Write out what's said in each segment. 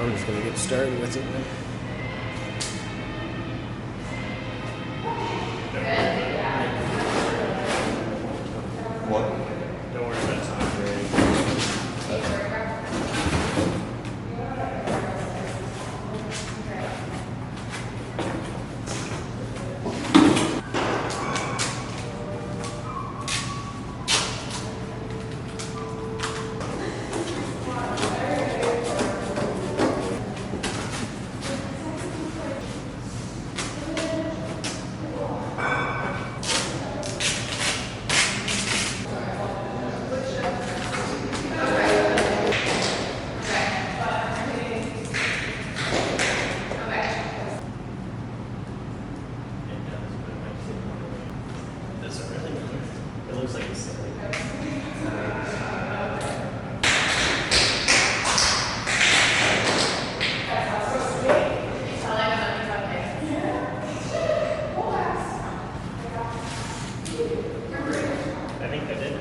I'm just gonna get started with it then. What? Don't worry about time. It looks like it's silly. I think I did.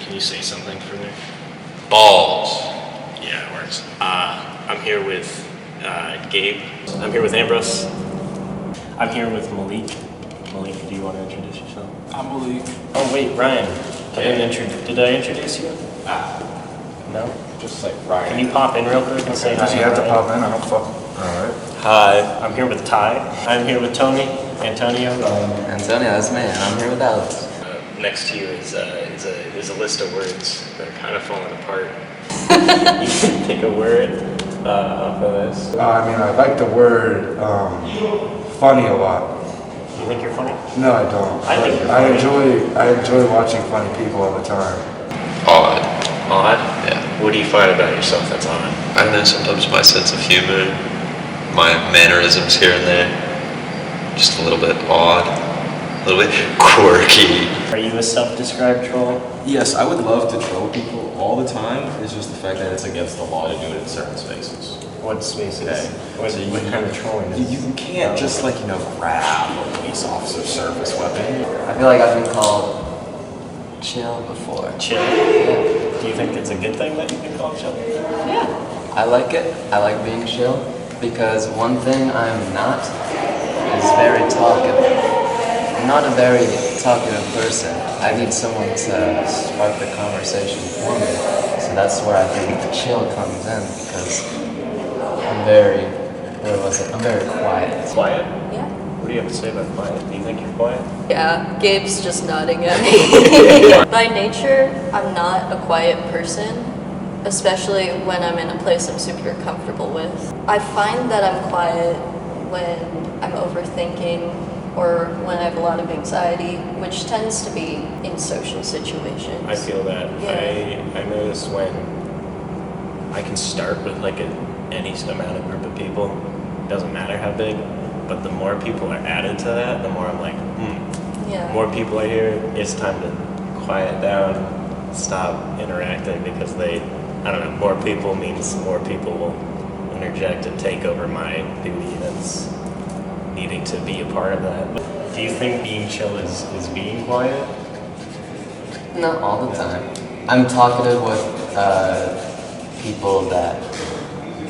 Can you say something for me? Balls. Yeah, it works. I'm here with Gabe. I'm here with Ambrose. I'm here with Malik. Malik, do you want to introduce yourself? I'm Malik. Oh wait, Ryan. Did I introduce you? No? Just like Ryan. Can you pop in real quick and say hi? Does he have to Ryan? pop in? I don't fuck. Alright. Hi. I'm here with Ty. I'm here with Tony. Antonio. Antonio, that's me, and I'm here with Alex. Next to you is a list of words that are kind of falling apart. You can pick a word off of this. I mean, I like the word funny a lot. You think you're funny? No, I don't. I think you're I funny. I enjoy watching funny people all the time. Odd. Odd? Yeah. What do you find about yourself that's odd? I don't know, sometimes my sense of humor, my mannerisms here and there, just a little bit odd, a little bit quirky. Are you a self-described troll? Yes, I would love to troll people all the time. It's just the fact that it's against the law to do it in certain spaces. What spaces? Okay. What, So what kind of trolling is You can't just grab a police officer's service weapon. I feel like I've been called chill before. chill? Yeah. Do you think it's a good thing that you can call chill? Yeah. I like it. I like being chill because one thing I'm not is very talkative. I'm not a very talkative person. I need someone to spark the conversation for me. So that's where I think the chill comes in because I'm very quiet. Quiet? Yeah. What do you have to say about quiet? Do you think you're quiet? Yeah, Gabe's just nodding at me. By nature, I'm not a quiet person, especially when I'm in a place I'm super comfortable with. I find that I'm quiet when I'm overthinking or when I have a lot of anxiety, which tends to be in social situations. I feel that. Yeah. I notice when I can start with any amount of group of people, doesn't matter how big, but the more people are added to that, the more I'm like, Yeah. more people are here, it's time to quiet down, stop interacting because more people means more people will interject and take over my duty that's needing to be a part of that. Do you think being chill is being quiet? Not all the time. I'm talkative with people that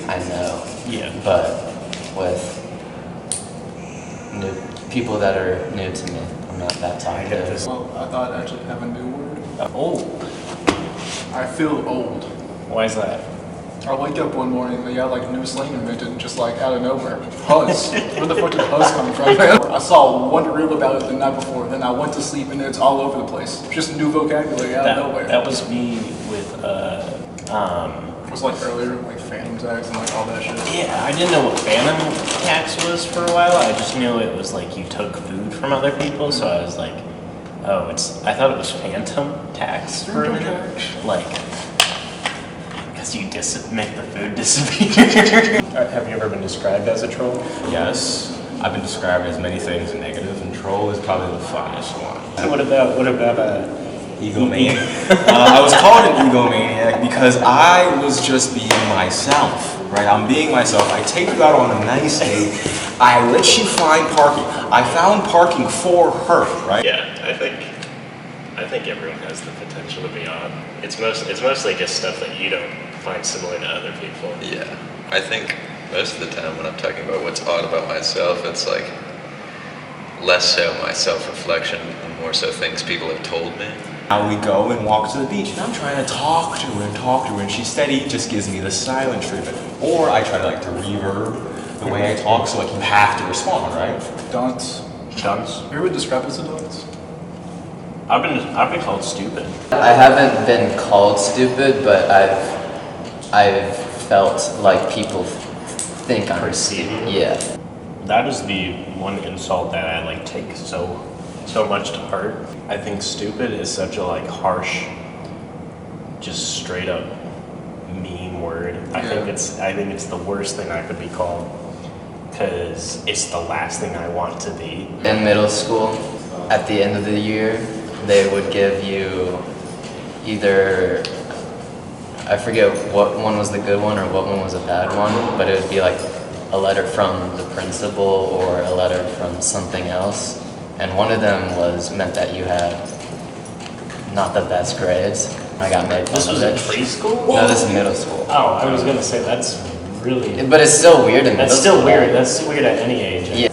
I know, Yeah. but with new people that are new to me, I'm not that I get talkative. this. Well, I thought I'd actually have a new word. Old. I feel old. Why is that? I wake up one morning and they got new slang invented just out of nowhere. Huzz. Where the fuck did Huzz come from? I saw one reel about it the night before, then I went to sleep and it's all over the place. Just new vocabulary out of nowhere. That was me with was like earlier, like phantom tax and like all that shit. Yeah, I didn't know what phantom tax was for a while. I just knew it was like you took food from other people, so I was like, oh, I thought it was phantom tax for a minute. Like, because you make the food disappear. Have you ever been described as a troll? Yes, I've been described as many things negative, and troll is probably the finest one. So what about Egomaniac. I was called an egomaniac because I was just being myself, right? I'm being myself. I take you out on a nice date. I let you find parking. I found parking for her, right? Yeah, I think everyone has the potential to be odd. It's mostly just stuff that you don't find similar to other people. Yeah, I think most of the time when I'm talking about what's odd about myself, it's like less so my self-reflection and more so things people have told me. Now we go and walk to the beach, and I'm trying to talk to her, and she's steady, just gives me the silent treatment. Or I try to reverb the way I talk, so you have to respond, right? Dunce. Dunce? You ever described as a dunce? I've been called stupid. I haven't been called stupid, but I've felt like people think I'm Perceive stupid. you? Yeah. That is the one insult that I take so much to heart. I think stupid is such a harsh, just straight up mean word. I think it's the worst thing I could be called because it's the last thing I want to be. In middle school, at the end of the year, they would give you either, I forget what one was the good one or what one was a bad one, but it would be a letter from the principal or a letter from something else. And one of them meant that you had not the best grades. I got made fun This was of in it. preschool? No, this is middle school. Oh, I was gonna say that's really. But it's still weird in middle That's still school. weird. That's weird at any age. Yeah.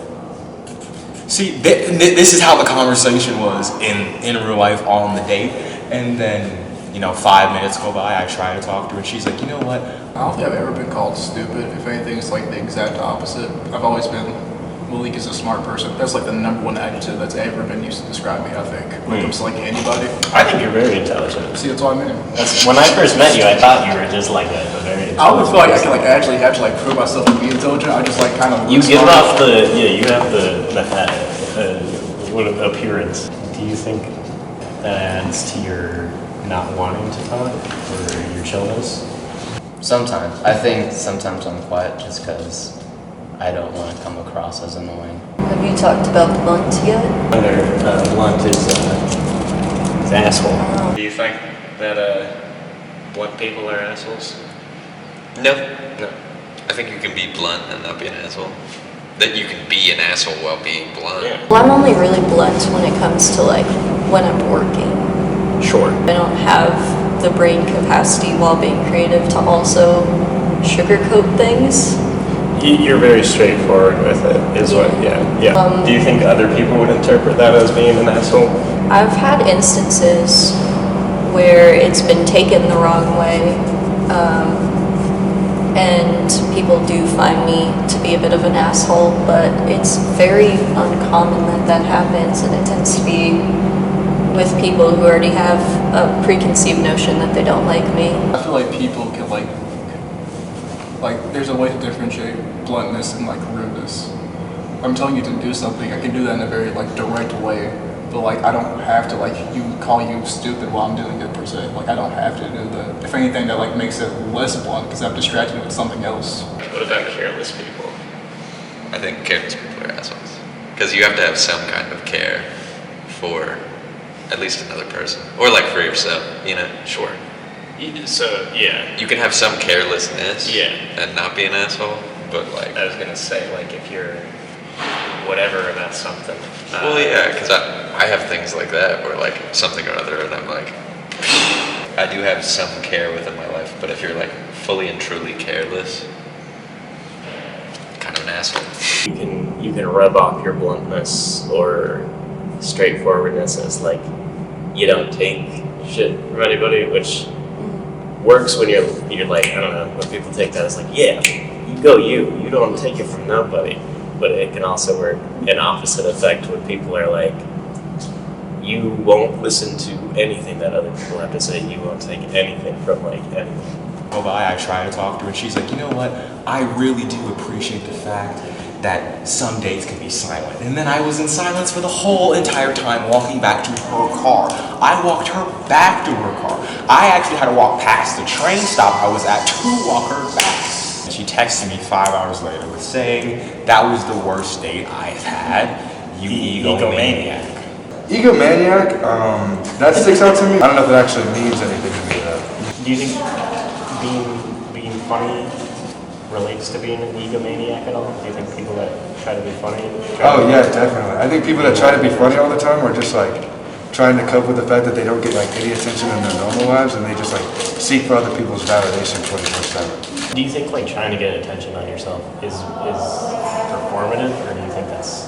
See, this is how the conversation was in real life on the date, and then 5 minutes go by. I try to talk to her, and she's like, you know what? I don't think I've ever been called stupid. If anything, it's the exact opposite. I've always been, Malik is a smart person. That's the number one adjective that's ever been used to describe me, I think. When it comes to anybody. I think you're very intelligent. See, that's what I mean. When I first met you, I thought you were just a very. I don't feel like I can actually have to prove myself to be intelligent. I just kind of. You give off you have the appearance. Do you think that adds to your not wanting to talk or your chillness? Sometimes. I think sometimes I'm quiet just because I don't want to come across as annoying. Have you talked about Blunt yet? Whether Blunt is asshole. Do you think that blunt people are assholes? No, No. I think you can be blunt and not be an asshole. That you can be an asshole while being blunt. Yeah. Well, I'm only really blunt when it comes to when I'm working. Sure. I don't have the brain capacity while being creative to also sugarcoat things. You're very straightforward with it, is what, yeah. Do you think other people would interpret that as being an asshole? I've had instances where it's been taken the wrong way, and people do find me to be a bit of an asshole, but it's very uncommon that happens, and it tends to be with people who already have a preconceived notion that they don't like me. I feel like people can there's a way to differentiate bluntness and rudeness. I'm telling you to do something, I can do that in a very direct way, but I don't have to call you stupid while I'm doing it per se. I don't have to do that. If anything, that makes it less blunt because I'm distracted with something else. What about careless people? I think careless people are assholes. Because you have to have some kind of care for at least another person. Or for yourself, Sure. So, yeah. You can have some carelessness Yeah. and not be an asshole, but I was gonna say, if you're whatever about something. well, yeah, because I have things like that where something or other, and I'm I do have some care within my life, but if you're fully and truly careless, kind of an asshole. You can rub off your bluntness or straightforwardness as you don't take shit from anybody, which works when you're I don't know, when people take that as yeah, you don't take it from nobody. But it can also work an opposite effect when people are you won't listen to anything that other people have to say. You won't take anything from anyone. go by, I try to talk to her, and she's like, you know what? I really do appreciate the fact that some days can be silent. And then I was in silence for the whole entire time walking back to her car. I walked her back to her car. I actually had to walk past the train stop I was at to walk her back. And she texted me 5 hours later with saying, that was the worst date I've had, you egomaniac. Egomaniac, that sticks out to me. I don't know if it actually means anything to me though. Do you think being funny relates to being an egomaniac at all? Do you think people that try to be funny? Oh yeah, definitely. I think people that try to be funny all the time are just like trying to cope with the fact that they don't get like any attention in their normal lives, and they just like seek for other people's validation 24/7. Do you think like trying to get attention on yourself is performative, or do you think that's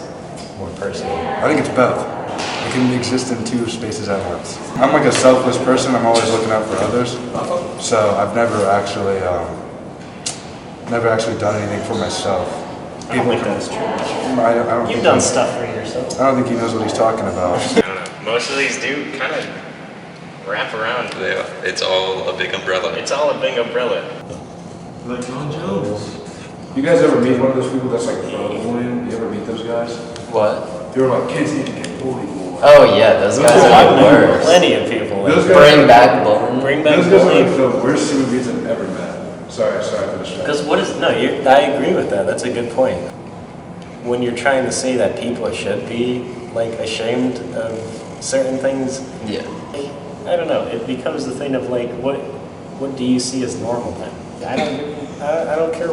more personal? I think it's both. It can exist in two spaces at once. I'm like a selfless person. I'm always looking out for others. So I've never actually done anything for myself. I don't think that's true. I don't You've think done he- stuff for yourself. I don't think he knows what he's talking about. I don't know. Most of these do kind of wrap around. It's all a big umbrella. It's all a big umbrella. Like John Jones. You guys ever meet one of those people that's like bullying? You ever meet those guys? What? They were like, kids need to get bullied more. Oh yeah, those guys are I've the known worst. plenty of people. Those Like, guys- Bring back bullying. bring back Those guys are bullying. like the worst human beings I've ever met. Sorry for the stress. Because what is no? I agree with that. That's a good point. When you're trying to say that people should be like ashamed of certain things, Yeah. I don't know. It becomes the thing of like, what do you see as normal then? I don't care.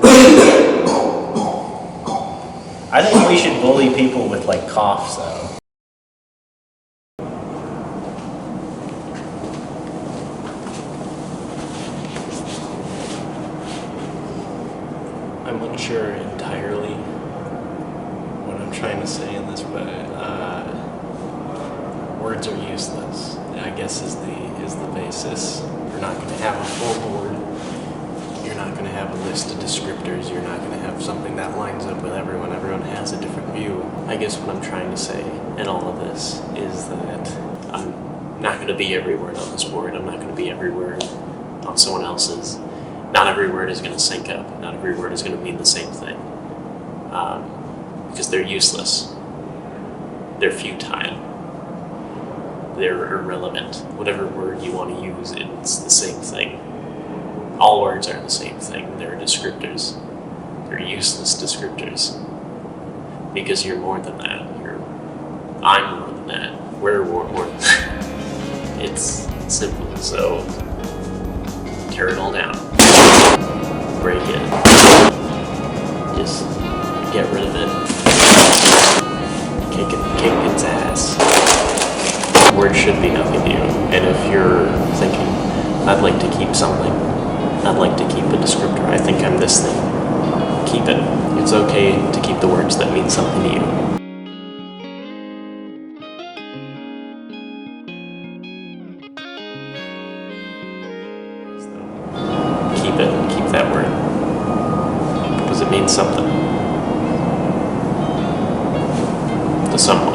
I think we should bully people with like coughs though. I'm unsure entirely what I'm trying to say in this, but words are useless. I guess is the basis. You're not going to have a full board. You're not going to have a list of descriptors. You're not going to have something that lines up with everyone. Everyone has a different view. I guess what I'm trying to say in all of this is that I'm not going to be every word on this board. I'm not going to be every word on someone else's. Not every word is going to sync up. Not every word is going to mean the same thing. Because they're useless. They're futile. They're irrelevant. Whatever word you want to use, it's the same thing. All words are the same thing. They're descriptors. They're useless descriptors. Because you're more than that. I'm more than that. We're more than that. It's simple. So, tear it all down. Break it. Just get rid of it. Kick its ass. Words should be nothing to you. And if you're thinking, I'd like to keep something, I'd like to keep a descriptor, I think I'm this thing, keep it. It's okay to keep the words that mean something to you. Keep it, keep that word. Because it means something. To someone.